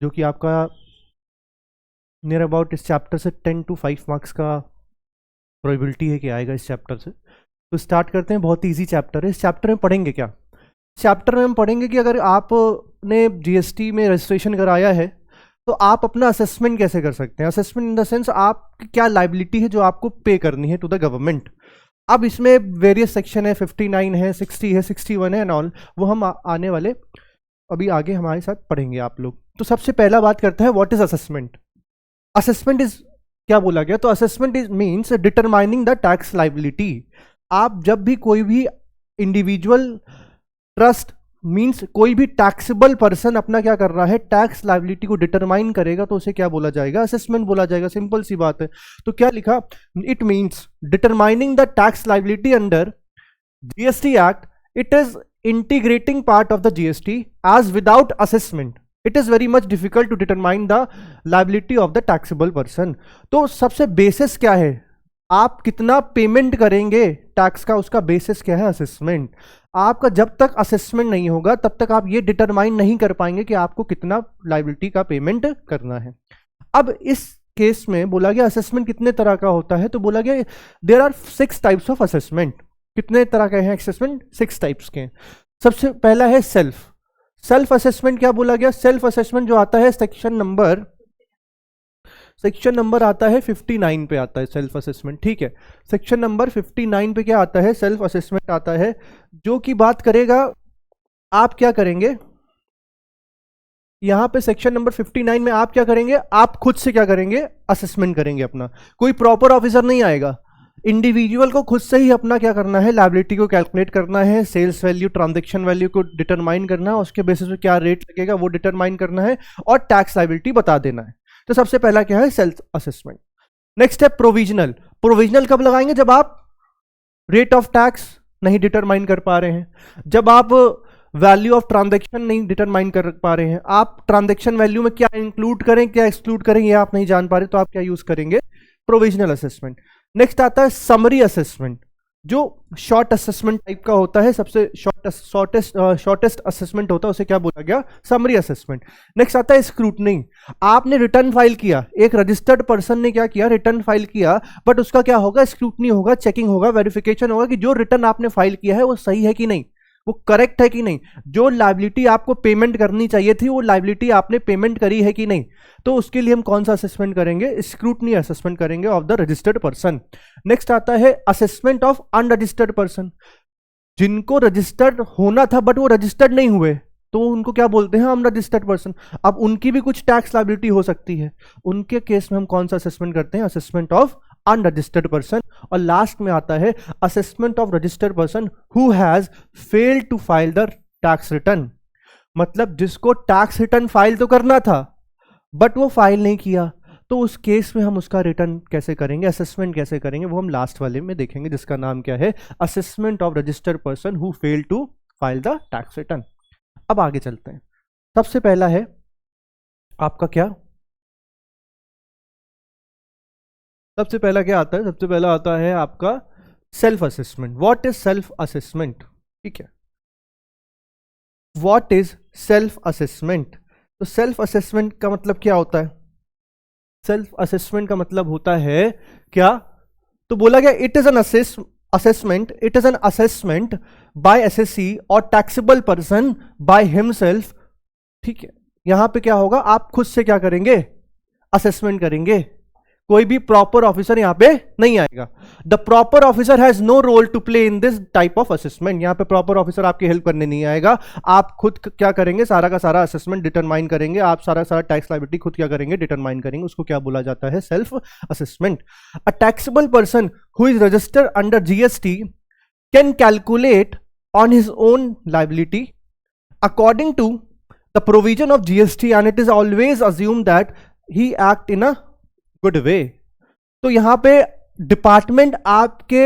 जो कि आपका नियर अबाउट इस चैप्टर से 10 to 5 मार्क्स का प्रोबेबिलिटी है कि आएगा इस चैप्टर से। तो स्टार्ट करते हैं, बहुत ईजी चैप्टर है। इस चैप्टर में पढ़ेंगे क्या? चैप्टर में हम पढ़ेंगे कि अगर आपने जीएसटी में रजिस्ट्रेशन कराया है तो आप अपना असेसमेंट कैसे कर सकते हैं। असेसमेंट इन द सेंस आपकी क्या लाइबिलिटी है जो आपको पे करनी है टू द गवर्नमेंट। अब इसमें वेरियस सेक्शन है, 59 है, 60 है, 61 है एंड ऑल, वो हम आने वाले अभी आगे हमारे साथ पढ़ेंगे आप लोग। तो सबसे पहला बात करते हैं, what is assessment. Assessment is क्या बोला गया? तो assessment is means determining the tax liability. आप जब भी कोई भी इंडिविजुअल, ट्रस्ट मींस कोई भी टैक्सेबल पर्सन अपना क्या कर रहा है, टैक्स लाइबिलिटी को डिटरमाइन करेगा, तो उसे क्या बोला जाएगा? असेसमेंट बोला जाएगा। सिंपल सी बात है। तो क्या लिखा? It means determining the tax liability under GST act, it is integrating part of the GST, as without assessment it is very much difficult to determine the liability of the taxable person। तो सबसे basis क्या है, आप कितना payment करेंगे tax का, उसका basis क्या है? असेसमेंट। आपका जब तक असेसमेंट नहीं होगा तब तक आप ये डिटरमाइन नहीं कर पाएंगे कि आपको कितना लाइबिलिटी का पेमेंट करना है। अब इस केस में बोला गया असेसमेंट कितने तरह का होता है, तो बोला गया there are 6 types of assessment. कितने तरह के हैं असेसमेंट? 6 टाइप्स के। सबसे पहला है सेल्फ असेसमेंट। क्या बोला गया? सेल्फ असेसमेंट जो आता है सेक्शन नंबर आता है 59 पे आता है सेल्फ असेसमेंट। ठीक है, सेक्शन नंबर 59 पे क्या आता है? सेल्फ असेसमेंट आता है, जो कि बात करेगा आप क्या करेंगे यहां पे सेक्शन नंबर 59 में। आप क्या करेंगे? आप खुद से क्या करेंगे? असेसमेंट करेंगे अपना। कोई प्रॉपर ऑफिसर नहीं आएगा, इंडिविजुअल को खुद से ही अपना क्या करना है? लायबिलिटी को कैलकुलेट करना है, सेल्स वैल्यू, ट्रांजैक्शन वैल्यू को डिटरमाइन करना है, उसके बेसिस पे क्या रेट लगेगा वो डिटरमाइन करना है, और टैक्स लायबिलिटी बता देना है। तो सबसे पहला क्या है? Self assessment. नेक्स्ट है प्रोविजनल। प्रोविजनल कब लगाएंगे? जब आप रेट ऑफ टैक्स नहीं डिटरमाइन कर पा रहे हैं, जब आप वैल्यू ऑफ ट्रांजैक्शन नहीं डिटरमाइन कर पा रहे हैं, आप ट्रांजैक्शन वैल्यू में क्या इंक्लूड करें क्या एक्सक्लूड करें ये आप नहीं जान पा रहे, तो आप क्या यूज करेंगे? Provisional assessment. नेक्स्ट आता है समरी असेसमेंट, जो शॉर्ट असेसमेंट टाइप का होता है, सबसे शॉर्टेस्ट असेसमेंट होता है, उसे क्या बोला गया? Summary assessment. नेक्स्ट आता है स्क्रूटनी। आपने रिटर्न फाइल किया, एक रजिस्टर्ड पर्सन ने क्या किया? रिटर्न फाइल किया, बट उसका क्या होगा? स्क्रूटनी होगा, चेकिंग होगा, वेरिफिकेशन होगा कि जो रिटर्न आपने फाइल किया है वो सही है कि नहीं, वो करेक्ट है कि नहीं, जो लायबिलिटी आपको पेमेंट करनी चाहिए थी वो लायबिलिटी आपने पेमेंट करी है कि नहीं। तो उसके लिए हम कौन सा असेसमेंट करेंगे? स्क्रूटनी असेसमेंट करेंगे of the registered person. Next आता है असेसमेंट ऑफ अनरजिस्टर्ड पर्सन। जिनको रजिस्टर्ड होना था बट वो रजिस्टर्ड नहीं हुए, तो उनको क्या बोलते हैं? Unregistered person. अब उनकी भी कुछ टैक्स लायबिलिटी हो सकती है, उनके केस में हम कौन सा असेसमेंट करते हैं? Assessment of unregistered person. और लास्ट में आता है assessment of registered person who has failed to file the tax return. मतलब जिसको टैक्स रिटर्न फाइल तो करना था बट वो फाइल नहीं किया, तो उस केस में हम उसका रिटर्न कैसे करेंगे, असेसमेंट कैसे करेंगे, वो हम लास्ट वाले में देखेंगे, जिसका नाम क्या है? Assessment of registered person who fail to file the tax return. अब आगे चलते हैं। सबसे पहला है आपका क्या? सबसे पहला क्या आता है? सबसे पहला आता है आपका self assessment. What is self assessment? ठीक है, व्हाट इज सेल्फ असेसमेंट? तो सेल्फ असेसमेंट का मतलब क्या होता है? सेल्फ असेसमेंट का मतलब होता है क्या? तो बोला गया it is an assessment, it is an assessment bye SSC और टैक्सेबल पर्सन बाय हिमसेल्फ। ठीक है, यहां पे क्या होगा? आप खुद से क्या करेंगे? असेसमेंट करेंगे, कोई भी प्रॉपर ऑफिसर यहां पे नहीं आएगा। The proper officer has no role to play in this type of assessment. यहां पे प्रॉपर ऑफिसर आपकी हेल्प करने नहीं आएगा, आप खुद क्या करेंगे? सारा का सारा असेसमेंट डिटरमाइन करेंगे, आप सारा टैक्स लायबिलिटी खुद क्या करेंगे? डिटरमाइन करेंगे। उसको क्या बोला जाता है? Self assessment. A taxable person who is registered under GST can calculate on his own liability according to the provision of GST and it is always assume that he act in a good way. तो यहां पे department आपके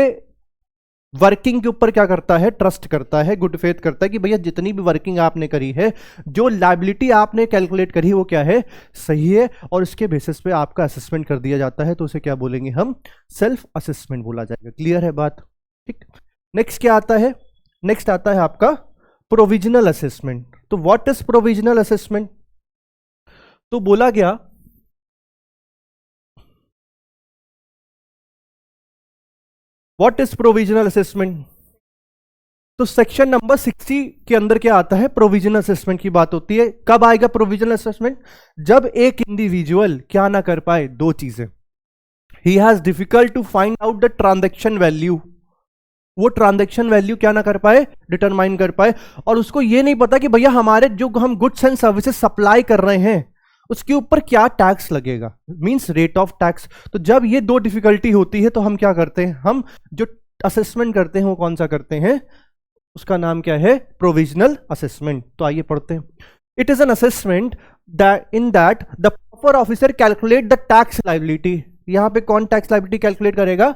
working के ऊपर क्या करता है? Trust करता है, गुड फेथ करता है कि भैया जितनी भी वर्किंग आपने करी है, जो लायबिलिटी आपने कैलकुलेट करी वो क्या है? सही है, और उसके बेसिस पे आपका असेसमेंट कर दिया जाता है, तो उसे क्या बोलेंगे हम? सेल्फ असेसमेंट बोला जाएगा। क्लियर है बात? ठीक। नेक्स्ट क्या आता है? नेक्स्ट आता है आपका प्रोविजनल असेसमेंट। तो व्हाट इज प्रोविजनल असेसमेंट? तो बोला गया व्हाट इज प्रोविजनल असेसमेंट। तो सेक्शन नंबर 60 के अंदर क्या आता है, प्रोविजनल असेसमेंट की बात होती है। कब आएगा प्रोविजनल असेसमेंट, जब एक इंडिविजुअल क्या ना कर पाए, दो चीजें, he has difficult to find out the transaction value, वो ट्रांजैक्शन वैल्यू क्या ना कर पाए, डिटरमाइन कर पाए, और उसको ये नहीं पता कि भैया हमारे जो हम गुड्स एंड सर्विसेज सप्लाई कर रहे हैं उसके ऊपर क्या टैक्स लगेगा, मींस रेट ऑफ टैक्स। तो जब ये दो डिफिकल्टी होती है तो हम क्या करते हैं, हम जो असेसमेंट करते हैं वो कौन सा करते हैं, उसका नाम क्या है, प्रोविजनल असेसमेंट। तो आइए पढ़ते हैं। It is an assessment in that the proper officer calculate the tax liability. यहां पे कौन टैक्स लाइबिलिटी कैलकुलेट करेगा,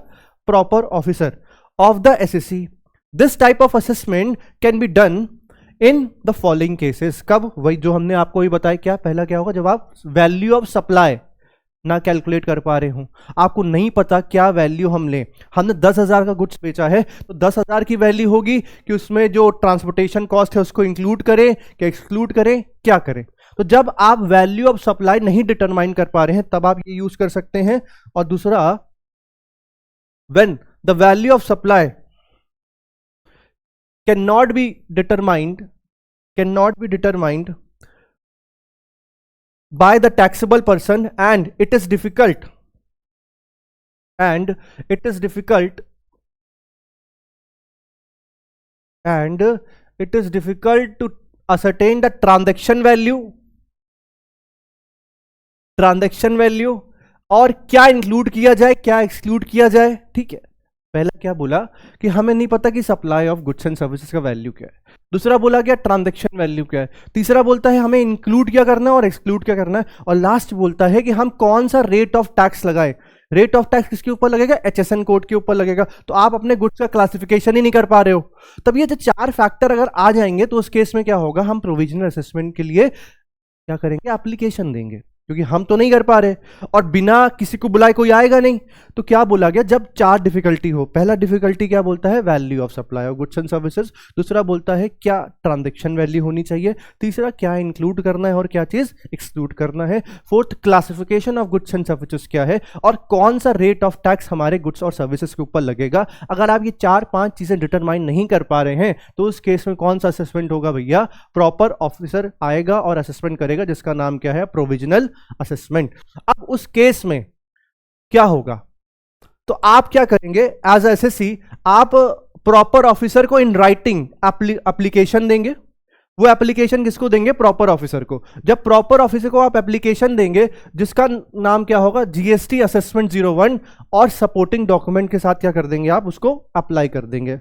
proper officer of the assessee. This type of assessment can be done in the following cases. कब, वही जो हमने आपको भी बताया, क्या पहला क्या होगा, जब आप वैल्यू ऑफ सप्लाई ना कैलकुलेट कर पा रहे हो, आपको नहीं पता क्या वैल्यू हम लें, हमने 10,000 का गुड्स बेचा है तो 10,000 की वैल्यू होगी कि उसमें जो ट्रांसपोर्टेशन कॉस्ट है उसको इंक्लूड करें क्या एक्सक्लूड करें, क्या करें। तो जब आप वैल्यू ऑफ सप्लाई नहीं डिटरमाइन कर पा रहे हैं तब आप ये यूज कर सकते हैं। और दूसरा, when the value of supply cannot be determined by the taxable person and it is difficult to ascertain the transaction value और क्या इंक्लूड किया जाए क्या एक्सक्लूड किया जाए। ठीक है, पहला क्या बोला कि हमें नहीं पता कि supply of goods and services का वैल्यू क्या है, दूसरा बोला गया ट्रांजैक्शन वैल्यू क्या है, तीसरा बोलता है हमें इंक्लूड क्या करना है और एक्सक्लूड क्या करना है, और लास्ट बोलता है कि हम कौन सा रेट ऑफ टैक्स लगाए। रेट ऑफ टैक्स किसके ऊपर लगेगा, एचएसएन कोड के ऊपर लगेगा। तो आप अपने गुड्स का क्लासिफिकेशन ही नहीं कर पा रहे हो। तब ये जो चार फैक्टर अगर आ जाएंगे तो उस केस में क्या होगा, हम प्रोविजनल असेसमेंट के लिए क्या करेंगे, एप्लीकेशन देंगे, क्योंकि हम तो नहीं कर पा रहे और बिना किसी को बुलाए कोई आएगा नहीं। तो क्या बोला गया, जब चार डिफिकल्टी हो, पहला डिफिकल्टी क्या बोलता है, value of supply of goods and services, दूसरा बोलता है क्या ट्रांजैक्शन वैल्यू होनी चाहिए, तीसरा क्या इंक्लूड करना है और क्या चीज एक्सक्लूड करना है, fourth classification of goods and services क्या है, और कौन सा रेट ऑफ टैक्स हमारे गुड्स और सर्विसेज के ऊपर लगेगा। अगर आप ये चार पांच चीजें डिटरमाइन नहीं कर पा रहे हैं तो उस केस में कौन सा असेसमेंट होगा भैया, प्रॉपर ऑफिसर आएगा और असेसमेंट करेगा, जिसका नाम क्या है, प्रोविजनल असेसमेंट। अब उस केस में क्या होगा, तो आप क्या करेंगे, एज एसएससी आप प्रॉपर ऑफिसर को इन राइटिंग एप्लीकेशन देंगे। वो एप्लीकेशन किसको देंगे, प्रॉपर ऑफिसर को। जब प्रॉपर ऑफिसर को आप एप्लीकेशन देंगे जिसका नाम क्या होगा, जीएसटी असेसमेंट 01, और सपोर्टिंग डॉक्यूमेंट के साथ क्या कर देंगे, आप उसको अप्लाई कर देंगे।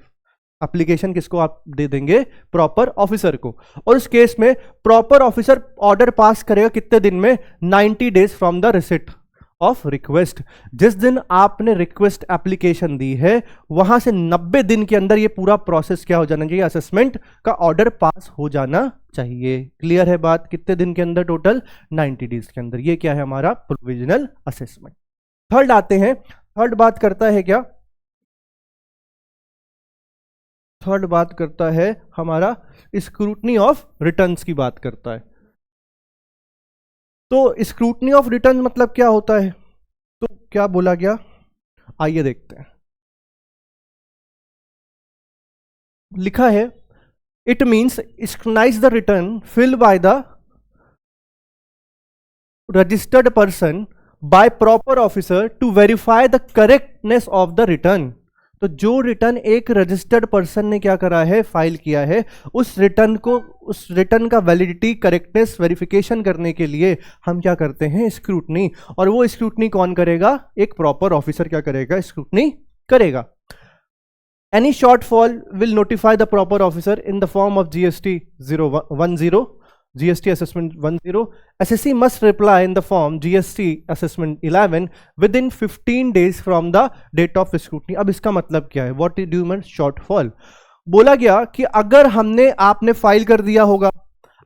एप्लीकेशन किसको आप दे देंगे, प्रॉपर ऑफिसर को। और इस केस में प्रॉपर ऑफिसर ऑर्डर पास करेगा कितने दिन में, 90 days from the receipt of request. जिस दिन आपने रिक्वेस्ट एप्लीकेशन दी है वहां से 90 दिन के अंदर ये पूरा प्रोसेस क्या हो जाना चाहिए, असेसमेंट का ऑर्डर पास हो जाना चाहिए। क्लियर है बात, कितने दिन के अंदर, टोटल 90 डेज के अंदर। ये क्या है हमारा प्रोविजनल असेसमेंट। थर्ड आते हैं, थर्ड बात करता है क्या, थर्ड बात करता है हमारा स्क्रूटनी ऑफ रिटर्न्स की बात करता है। तो स्क्रूटनी ऑफ रिटर्न मतलब क्या होता है, तो क्या बोला गया, आइए देखते हैं। लिखा है, it means scrutinise the return filed by the registered person by proper officer to verify the correctness of the return. तो जो रिटर्न एक रजिस्टर्ड पर्सन ने क्या करा है, फाइल किया है, उस रिटर्न को, उस रिटर्न का वैलिडिटी करेक्टनेस वेरिफिकेशन करने के लिए हम क्या करते हैं, स्क्रूटनी। और वो स्क्रूटनी कौन करेगा, एक प्रॉपर ऑफिसर क्या करेगा, स्क्रूटनी करेगा। Any shortfall will notify the proper officer in the form of GST 010, GST assessment 10. SSC must reply in the form GST assessment 11 within 15 days from the date of scrutiny. अब इसका मतलब क्या है, what do you mean shortfall? बोला गया कि अगर आपने फाइल कर दिया होगा,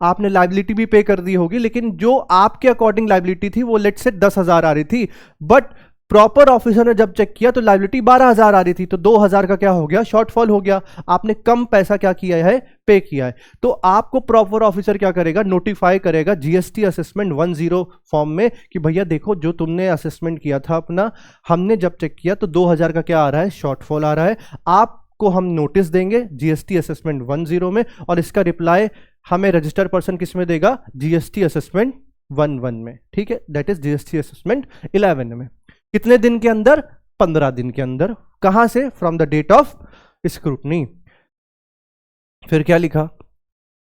आपने लाइबिलिटी भी पे कर दी होगी, लेकिन जो आपके अकॉर्डिंग लाइबिलिटी थी वो लेट से 10,000 आ रही थी, बट प्रॉपर ऑफिसर ने जब चेक किया तो लायबिलिटी 12,000 आ रही थी, तो 2,000 का क्या हो गया, शॉर्टफॉल हो गया, आपने कम पैसा क्या किया है, पे किया है। तो आपको प्रॉपर ऑफिसर क्या करेगा, नोटिफाई करेगा जीएसटी असेसमेंट 10 फॉर्म में कि भैया देखो जो तुमने असेसमेंट किया था अपना, हमने जब चेक किया तो 2,000 का क्या आ रहा है, शॉर्टफॉल आ रहा है, आपको हम नोटिस देंगे जीएसटी असेसमेंट 10 में, और इसका रिप्लाई हमें रजिस्टर्ड पर्सन किस में देगा, जीएसटी असेसमेंट 11 में, ठीक है, दैट इज जीएसटी असेसमेंट 11 में। कितने दिन के अंदर, 15 दिन के अंदर। कहां से, from the date of scrutiny. फिर क्या लिखा,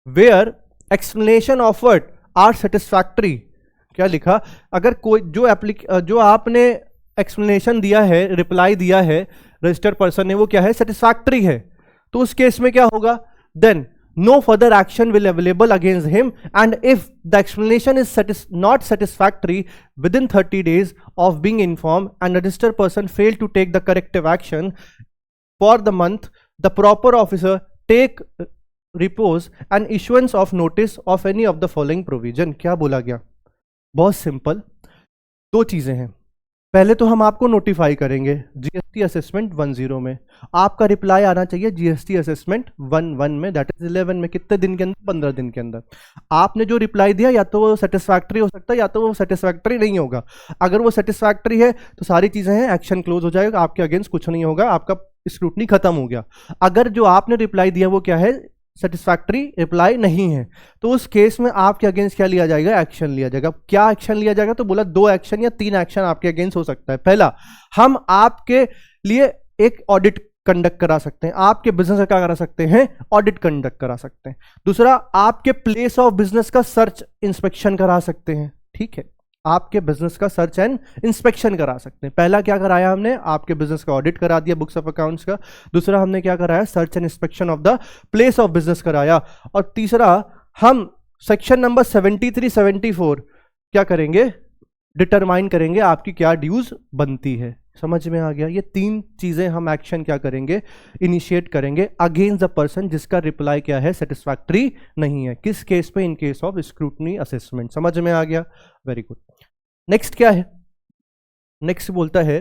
where explanation offered are satisfactory. क्या लिखा, अगर कोई जो आपने एक्सप्लेनेशन दिया है, रिप्लाई दिया है रजिस्टर्ड पर्सन ने, वो क्या है, सेटिस्फैक्टरी है, तो उस केस में क्या होगा, then no further action will available against him, and if the explanation is not satisfactory within 30 days of being informed and registered person failed to take the corrective action for the month, the proper officer take repose and issuance of notice of any of the following provision। क्या बोला गया, बहुत simple, दो चीजें हैं। पहले तो हम आपको नोटिफाई करेंगे जीएसटी असेसमेंट 10 में, आपका रिप्लाई आना चाहिए जीएसटी असेसमेंट 11 में, दैट इज 11 में, कितने दिन के अंदर, 15 दिन के अंदर। आपने जो रिप्लाई दिया या तो वो सेटिस्फैक्टरी हो सकता है या तो वो सेटिस्फैक्टरी नहीं होगा। अगर वो सेटिस्फैक्टरी है तो सारी चीजें हैं, एक्शन क्लोज हो जाएगा, आपके अगेंस्ट कुछ नहीं होगा, आपका स्क्रूटनी खत्म हो गया। अगर जो आपने रिप्लाई दिया वो क्या है, सेटिस्फैक्टरी रिप्लाई नहीं है, तो उस केस में आपके अगेंस्ट क्या लिया जाएगा, एक्शन लिया जाएगा। क्या एक्शन लिया जाएगा, तो बोला 2 एक्शन या 3 एक्शन आपके अगेंस्ट हो सकता है। पहला, हम आपके लिए एक ऑडिट कंडक्ट करा सकते हैं, आपके बिजनेस का क्या करा सकते हैं, ऑडिट कंडक्ट करा सकते हैं। दूसरा, आपके प्लेस ऑफ बिजनेस का सर्च इंस्पेक्शन करा सकते हैं, ठीक है, आपके बिजनेस का सर्च एंड इंस्पेक्शन करा सकते हैं। पहला क्या कराया हमने, आपके बिजनेस का ऑडिट करा दिया, बुक्स ऑफ अकाउंट्स का। दूसरा हमने क्या कराया, search and inspection of the place of business कराया। और तीसरा, हम सेक्शन नंबर 73 74 क्या करेंगे, डिटरमाइन करेंगे आपकी क्या ड्यूज बनती है। समझ में आ गया, ये 3 चीजें हम एक्शन क्या करेंगे, इनिशिएट करेंगे अगेंस्ट द पर्सन जिसका रिप्लाई क्या है, सेटिस्फैक्टरी नहीं है। किस केस में, in case of scrutiny assessment. समझ में आ गया, वेरी गुड। नेक्स्ट क्या है, नेक्स्ट बोलता है,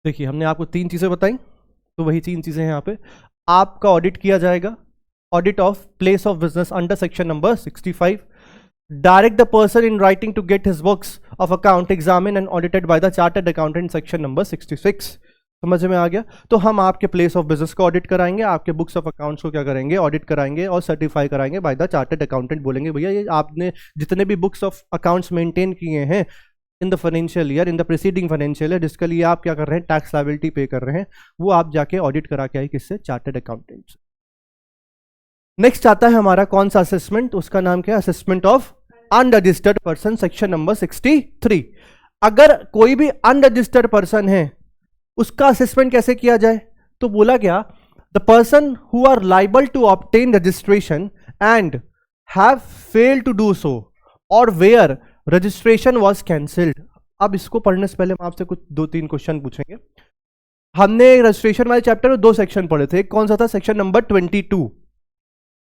देखिए हमने आपको 3 चीजें बताई, तो वही 3 चीजें हैं यहां पे। आपका ऑडिट किया जाएगा, audit of place of business under section number 65। Direct the person in writing to get his books of account examine and audited by the chartered accountant section number 66। समझ में आ गया, तो हम आपके प्लेस ऑफ बिजनेस को audit कराएंगे, आपके बुक्स ऑफ अकाउंट्स को क्या करेंगे, ऑडिट कराएंगे और सर्टिफाई कराएंगे बाय द चार्टर्ड अकाउंटेंट। बोलेंगे भैया ये आपने जितने भी बुक्स ऑफ अकाउंट्स मेंटेन किए हैं in the financial year, in the preceding financial year, जिसके लिए आप क्या कर रहे हैं, टैक्स लायबिलिटी पे कर रहे हैं, वो आप जाके ऑडिट करा के आए, किससे, चार्टर्ड अकाउंटेंट से। नेक्स्ट आता है हमारा कौन सा असेसमेंट, उसका नाम क्या है, assessment of unregistered person, section number 63। अगर कोई भी अनरजिस्टर्ड पर्सन है उसका असेसमेंट कैसे किया जाए, तो बोला गया the person who are liable to obtain registration and have failed to do so और वेयर रजिस्ट्रेशन वाज कैंसिल्ड। अब इसको पढ़ने से पहले हम आपसे कुछ 2-3 क्वेश्चन पूछेंगे। हमने रजिस्ट्रेशन वाले चैप्टर में 2 सेक्शन पढ़े थे, एक कौन सा था, सेक्शन नंबर 22,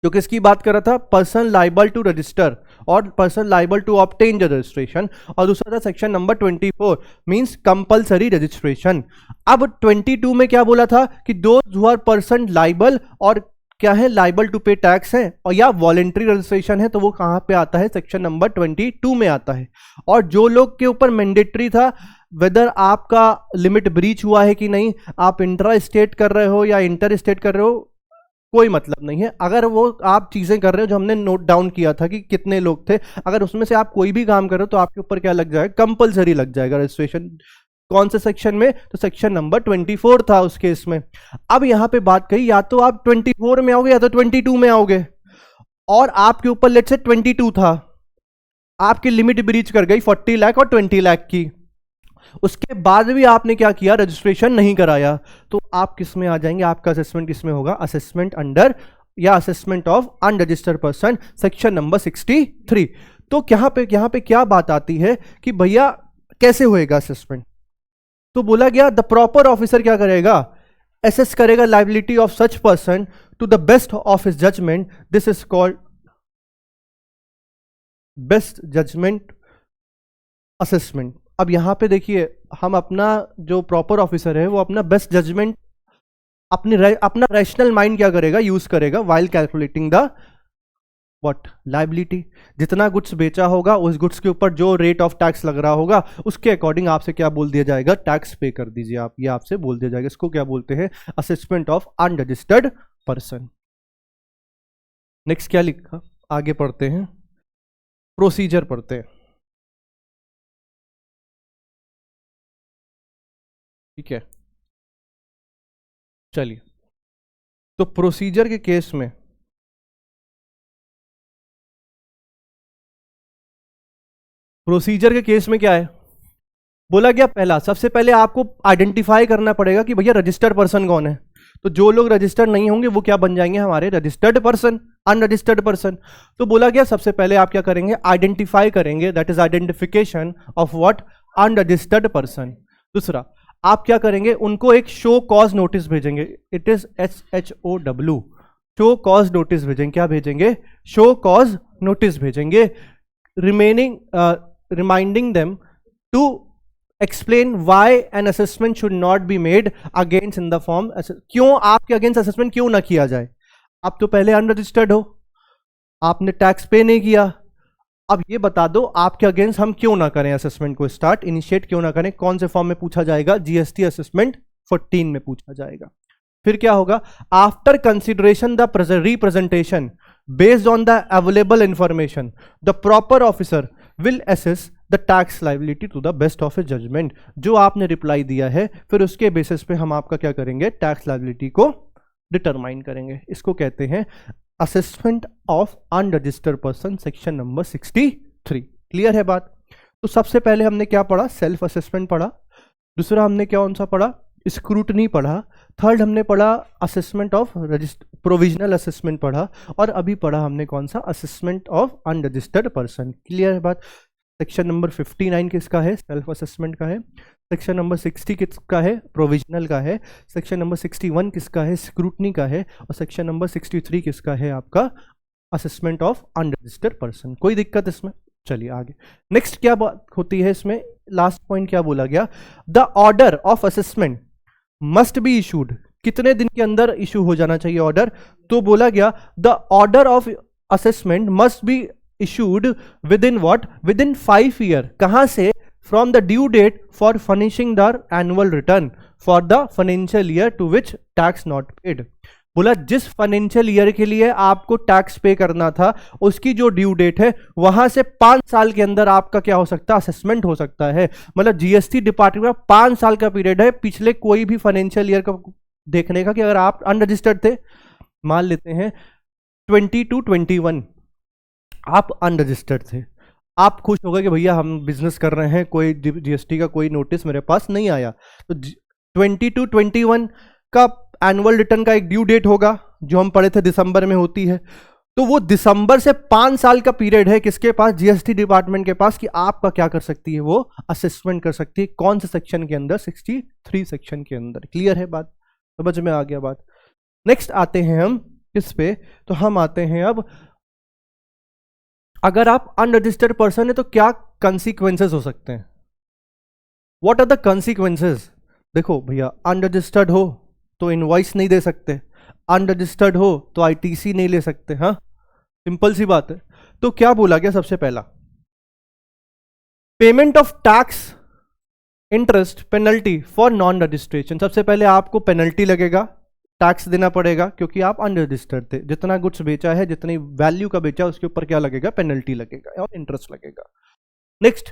जो किसकी बात कर रहा था, पर्सन लाइबल टू रजिस्टर और person liable to obtain registration, और दूसरा था section number 24 means compulsory registration. अब 22 में क्या बोला था कि those who are person liable और क्या है, लाइबल टू पे टैक्स है और या वॉलेंट्री रजिस्ट्रेशन है, तो वो कहां पे आता है, सेक्शन नंबर 22 में आता है। और जो लोग के ऊपर मैंडेटरी था, वेदर आपका लिमिट ब्रीच हुआ है कि नहीं, आप इंट्रा स्टेट कर रहे हो या इंटर स्टेट कर रहे हो, कोई मतलब नहीं है। अगर वो आप चीजें कर रहे हो जो हमने नोट डाउन किया था कि कितने लोग थे, अगर उसमें से आप कोई भी काम कर रहे हो तो आपके ऊपर क्या लग जाएगा, कंपलसरी लग जाएगा रजिस्ट्रेशन। कौन से सेक्शन में, तो सेक्शन नंबर 24 था उस केस में। अब यहां पे बात कही, या तो आप 24 में आओगे या तो 22 में आओगे, और आपके ऊपर लेट्स से 22 था, आपकी लिमिट ब्रीच कर गई 40 लाख और 20 लाख की, उसके बाद भी आपने क्या किया, रजिस्ट्रेशन नहीं कराया, तो आप किस में आ जाएंगे, आपका असेसमेंट किस में होगा, असेसमेंट अंडर या assessment of unregistered person, section number 63। तो यहां पे क्या बात आती है कि भैया कैसे होएगा असेसमेंट, तो बोला गया द प्रॉपर ऑफिसर क्या करेगा, असेस करेगा liability of such person to the best of his judgement, this is called best judgement assessment. अब यहां पे देखिए, हम अपना जो प्रॉपर ऑफिसर है वो अपना बेस्ट जजमेंट, अपना रैशनल माइंड क्या करेगा, यूज करेगा while calculating the what liability. जितना गुड्स बेचा होगा उस गुड्स के ऊपर जो रेट ऑफ टैक्स लग रहा होगा उसके अकॉर्डिंग आपसे क्या बोल दिया जाएगा, टैक्स पे कर दीजिए आप, ये आपसे बोल दिया जाएगा। इसको क्या बोलते हैं, assessment of unregistered person. Next क्या लिखा, आगे पढ़ते हैं, प्रोसीजर पढ़ते हैं। ठीक है, चलिए। तो प्रोसीजर के केस में क्या है, बोला गया पहला, सबसे पहले आपको आइडेंटिफाई करना पड़ेगा कि भैया रजिस्टर्ड पर्सन कौन है। तो जो लोग रजिस्टर्ड नहीं होंगे वो क्या बन जाएंगे, हमारे रजिस्टर्ड पर्सन, अनरजिस्टर्ड पर्सन। तो बोला गया सबसे पहले आप क्या करेंगे, आइडेंटिफाई करेंगे, that is identification of what, unregistered person. दूसरा आप क्या करेंगे, उनको एक शो कॉज नोटिस भेजेंगे, it is SHOW, show cause notice भेजेंगे। क्या भेजेंगे, शो कॉज नोटिस भेजेंगे, reminding them to explain why an assessment should not be made against in the form, क्यों आपके अगेंस्ट असेसमेंट क्यों ना किया जाए। आप तो पहले अनरजिस्टर्ड हो, आपने टैक्स पे नहीं किया, अब ये बता दो आपके अगेंस्ट हम क्यों ना करें असेसमेंट को स्टार्ट, इनिशिएट क्यों ना करें। कौन से फॉर्म में पूछा जाएगा, GST असेसमेंट 14 में पूछा जाएगा। फिर क्या होगा, after consideration the representation based on the available information the proper officer will assess the tax liability to the best of his judgement. जो आपने रिप्लाई दिया है फिर उसके बेसिस पे हम आपका क्या करेंगे, टैक्स लायबिलिटी को डिटरमाइन करेंगे। इसको कहते हैं assessment of unregistered person, section number 63। Clear है बात। तो सबसे पहले हमने क्या पढ़ा, सेल्फ असेसमेंट पढ़ा। दूसरा हमने क्या कौन सा पढ़ा, स्क्रूटनी पढ़ा। थर्ड हमने पढ़ा असेसमेंट ऑफ प्रोविजनल असेसमेंट पढ़ा। और अभी पढ़ा हमने कौन सा, assessment of unregistered person. Clear है बात। सेक्शन नंबर 59 किसका है, सेल्फ असेसमेंट का है। सेक्शन नंबर 60 किसका है, प्रोविजनल का है। सेक्शन नंबर 61 किसका है, स्क्रूटनी का है। और सेक्शन नंबर 63 किसका है, आपका असेसमेंट ऑफ अनरजिस्टर्ड पर्सन। कोई दिक्कत इसमें, चलिए आगे। नेक्स्ट क्या बात होती है इसमें, लास्ट पॉइंट क्या बोला गया, the order of assessment must be issued, कितने दिन के अंदर इशू हो जाना चाहिए ऑर्डर। तो बोला गया the order of assessment must be issued within what, within 5 year. कहां से, from the due date for furnishing the annual return for the financial year to which tax not paid. बोला जिस financial year के लिए आपको tax पे करना था उसकी जो ड्यू डेट है वहां से 5 साल के अंदर आपका क्या हो सकता है, असेसमेंट हो सकता है। मतलब GST डिपार्टमेंट में 5 साल का पीरियड है पिछले कोई भी फाइनेंशियल ईयर का देखने का, कि अगर आप अनरजिस्टर्ड थे, मान लेते हैं 20 to 21 आप अनरजिस्टर्ड थे, आप खुश हो गए कि भैया हम बिजनेस कर रहे हैं, कोई GST का कोई नोटिस मेरे पास नहीं आया। तो 20 to 21 का एनुअल रिटर्न का एक ड्यू डेट होगा जो हम पढ़े थे दिसंबर में होती है। तो वो दिसंबर से 5 साल का पीरियड है किसके पास, GST डिपार्टमेंट के पास, कि आपका क्या कर सकती है, वो असेसमेंट कर सकती है। कौन से सेक्शन के अंदर, 63 सेक्शन के अंदर। क्लियर है बात, समझ में आ गया बात। नेक्स्ट आते हैं हम किस पे, तो हम आते हैं अब, अगर आप अनरजिस्टर्ड पर्सन है तो क्या कंसिक्वेंसेस हो सकते हैं, व्हाट आर द कंसिक्वेंसेस। देखो भैया, अनरजिस्टर्ड हो तो इनवॉइस नहीं दे सकते, अनरजिस्टर्ड हो तो ITC नहीं ले सकते। हाँ, सिंपल सी बात है। तो क्या बोला गया, सबसे पहला payment of tax interest penalty for non registration. सबसे पहले आपको पेनल्टी लगेगा, टैक्स देना पड़ेगा, क्योंकि आप अनरजिस्टर्ड थे। जितना गुड्स बेचा है, जितनी वैल्यू का बेचा उसके ऊपर क्या लगेगा, पेनल्टी लगेगा और इंटरेस्ट लगेगा। नेक्स्ट,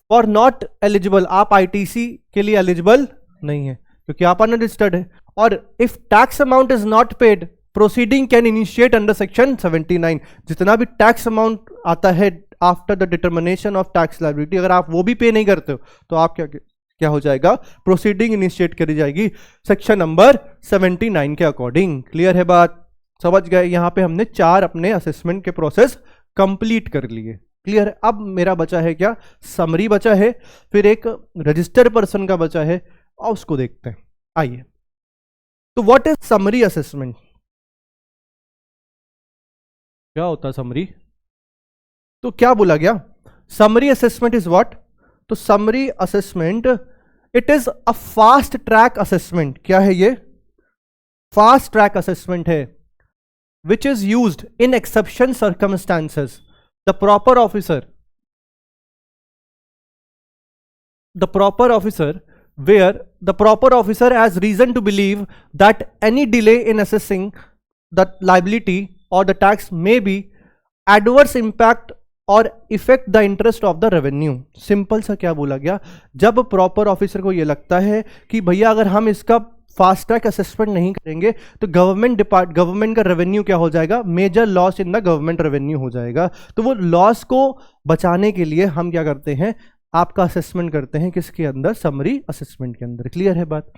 फॉर नॉट एलिजिबल, आप ITC के लिए एलिजिबल नहीं है क्योंकि आप अनरजिस्टर्ड है। और if tax amount is not paid, proceeding can initiate under section 79। जितना भी टैक्स अमाउंट आता है after the determination of tax liability, अगर आप वो भी पे नहीं करते हो तो आप क्या हो जाएगा, प्रोसीडिंग इनिशिएट करी जाएगी सेक्शन नंबर 79 के अकॉर्डिंग। क्लियर है बात, समझ गए। यहां पे हमने 4 अपने असेसमेंट के प्रोसेस कंप्लीट कर लिए। क्लियर है। अब मेरा बचा है क्या, समरी बचा है, फिर एक रजिस्टर्ड पर्सन का बचा है, और उसको देखते हैं। आइए, तो व्हाट इज समरी असेसमेंट, क्या होता है समरी। तो क्या बोला गया, समरी असेसमेंट इज व्हाट, तो summary assessment it is a fast track assessment. क्या है ये, फास्ट ट्रैक असेसमेंट है, which is used in exception circumstances. The proper officer where the proper officer has reason to believe that any delay in assessing the liability or the tax may be adverse impact और effect the interest of the revenue. Simple सा क्या बोला गया, जब proper officer को ये लगता है कि भैया अगर हम इसका फास्ट ट्रैक असेसमेंट नहीं करेंगे तो गवर्नमेंट का रेवेन्यू क्या हो जाएगा, major loss in the government revenue हो जाएगा। तो वो लॉस को बचाने के लिए हम क्या करते हैं, आपका असेसमेंट करते हैं किसके अंदर, समरी असेसमेंट के अंदर। क्लियर है बात।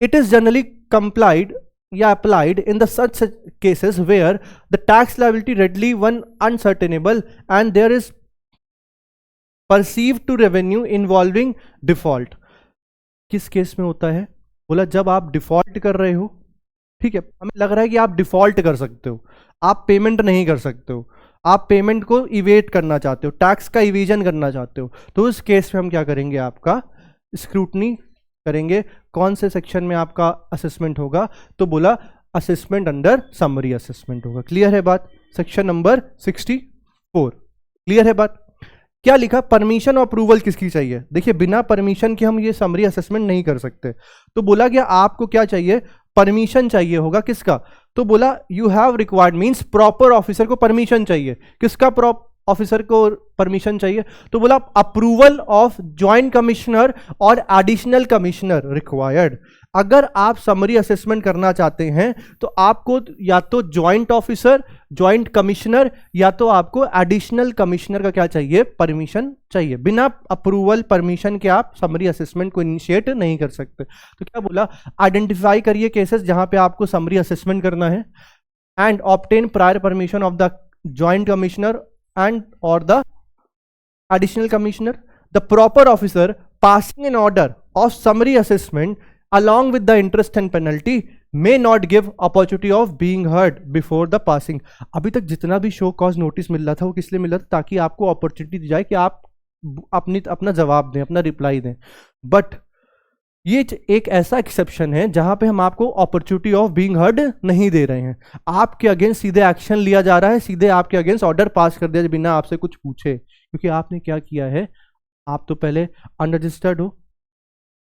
इट इज जनरली कंप्लाइड या applied in the such cases where the tax liability readily one unascertainable and there is perceive to revenue involving default. किस केस में होता है, बोला जब आप डिफॉल्ट कर रहे हो, ठीक है, हमें लग रहा है कि आप डिफॉल्ट कर सकते हो, आप पेमेंट नहीं कर सकते हो, आप पेमेंट को इवेट करना चाहते हो, टैक्स का इवेजन करना चाहते हो, तो उस केस में हम क्या करेंगे, आपका स्क्रूटनी करेंगे। कौन से सेक्शन में आपका असेसमेंट होगा, तो बोला असेसमेंट अंडर समरी असेसमेंट होगा। क्लियर है बात, सेक्शन नंबर 64। क्लियर है बात। क्या लिखा, परमिशन और अप्रूवल किसकी चाहिए, देखिए बिना परमिशन के हम ये समरी असेसमेंट नहीं कर सकते। तो बोला गया आपको क्या चाहिए, परमिशन चाहिए होगा, किसका, तो बोला you have required means proper officer को परमिशन चाहिए। किसका ऑफिसर को परमिशन चाहिए, तो बोला अप्रूवल ऑफ ज्वाइंट कमिश्नर और एडिशनल कमिश्नर रिक्वायर्ड। अगर आप समरी असेसमेंट करना चाहते हैं तो आपको या तो ज्वाइंट ऑफिसर, ज्वाइंट कमिश्नर या तो आपको एडिशनल कमिश्नर का क्या चाहिए, परमिशन चाहिए। बिना अप्रूवल परमिशन के आप समरी असेसमेंट को इनिशिएट नहीं कर सकते। तो क्या बोला, आइडेंटिफाई करिए केसेस जहां पे आपको समरी असेसमेंट करना है and obtain prior permission of the joint commissioner and or the additional commissioner. The proper officer passing an order of summary assessment along with the interest and penalty may not give opportunity of being heard before the passing. अभी तक जितना भी show cause notice मिल रहा था वो किस लिए मिल रहा था, ताकि आपको अपॉर्चुनिटी दी जाए कि आप अपना जवाब दें, अपना रिप्लाई दें। बट ये एक ऐसा एक्सेप्शन है जहां पे हम आपको अपॉर्चुनिटी ऑफ बीइंग हर्ड नहीं दे रहे हैं। आपके अगेंस्ट सीधे एक्शन लिया जा रहा है, सीधे आपके अगेंस्ट ऑर्डर पास कर दिया जाए बिना आपसे कुछ पूछे, क्योंकि आपने क्या किया है, आप तो पहले अनरजिस्टर्ड हो,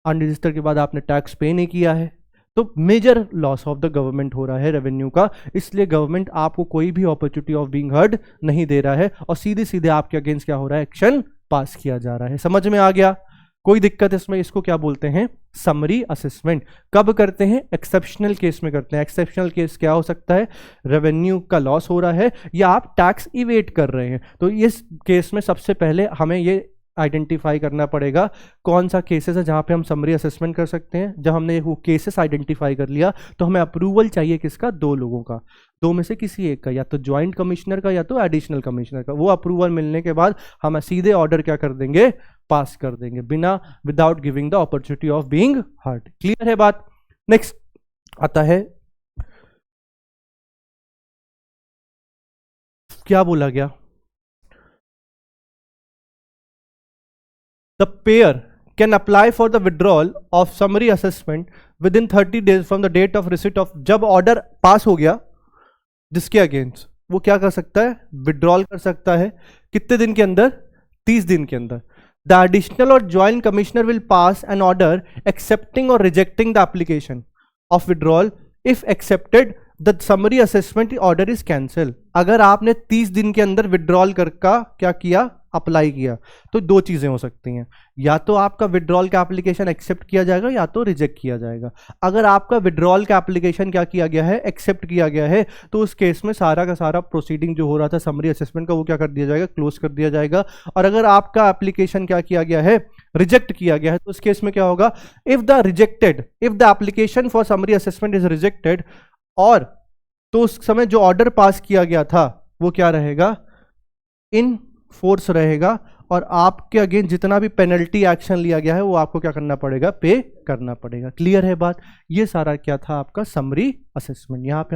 अनरजिस्टर्ड के बाद आपने टैक्स पे नहीं किया है, तो major loss of the government हो रहा है रेवेन्यू का। इसलिए गवर्नमेंट आपको कोई भी अपॉर्चुनिटी ऑफ बीइंग हर्ड नहीं दे रहा है और सीधे सीधे आपके अगेंस्ट क्या हो रहा है, एक्शन पास किया जा रहा है। समझ में आ गया, कोई दिक्कत इसमें। इसको क्या बोलते हैं, समरी असेसमेंट। कब करते हैं, एक्सेप्शनल केस में करते हैं। एक्सेप्शनल केस क्या हो सकता है, रेवेन्यू का लॉस हो रहा है या आप टैक्स इवेट कर रहे हैं। तो इस केस में सबसे पहले हमें ये आइडेंटिफाई करना पड़ेगा कौन सा केसेस है जहां पे हम समरी असेसमेंट कर सकते हैं। जब हमने वो केसेस आइडेंटिफाई कर लिया तो हमें अप्रूवल चाहिए किसका, दो लोगों का, दो में से किसी एक का, या तो ज्वाइंट कमिश्नर का या तो एडिशनल कमिश्नर का। वो अप्रूवल मिलने के बाद हम सीधे ऑर्डर क्या कर देंगे, पास कर देंगे, बिना without giving the opportunity of being heard. Clear है बात। नेक्स्ट आता है, क्या बोला गया, the payer can apply for the withdrawal of summary assessment within 30 days from the date of receipt of। जब ऑर्डर पास हो गया जिसके अगेंस्ट, वो क्या कर सकता है, विड्रॉल कर सकता है। कितने दिन के अंदर, 30 दिन के अंदर। The additional or joint commissioner will pass an order accepting or rejecting the application of withdrawal if accepted the summary assessment order is cancel. अगर आपने 30 दिन के अंदर विड्रॉल कर का क्या किया, अप्लाई किया, तो दो चीजें हो सकती हैं, या तो आपका विड्रॉल का एप्लीकेशन एक्सेप्ट किया जाएगा या तो रिजेक्ट किया जाएगा। अगर आपका विड्रॉल का एप्लीकेशन क्या किया गया है, एक्सेप्ट किया गया है, तो उस केस में सारा का सारा प्रोसीडिंग जो हो रहा था समरी असेसमेंट का वो क्या कर दिया जाएगा, क्लोज कर दिया जाएगा। और अगर आपका एप्लीकेशन क्या किया गया है, रिजेक्ट किया गया है, तो उस केस में क्या होगा, if the application for summary assessment is rejected, और तो उस समय जो ऑर्डर पास किया गया था वो क्या रहेगा, इन फोर्स रहेगा, और आपके अगेंस्ट जितना भी पेनल्टी एक्शन लिया गया है वो आपको क्या करना पड़ेगा, पे करना पड़ेगा। क्लियर है बात। ये सारा क्या था आपका समरी असेसमेंट। यहाँ पे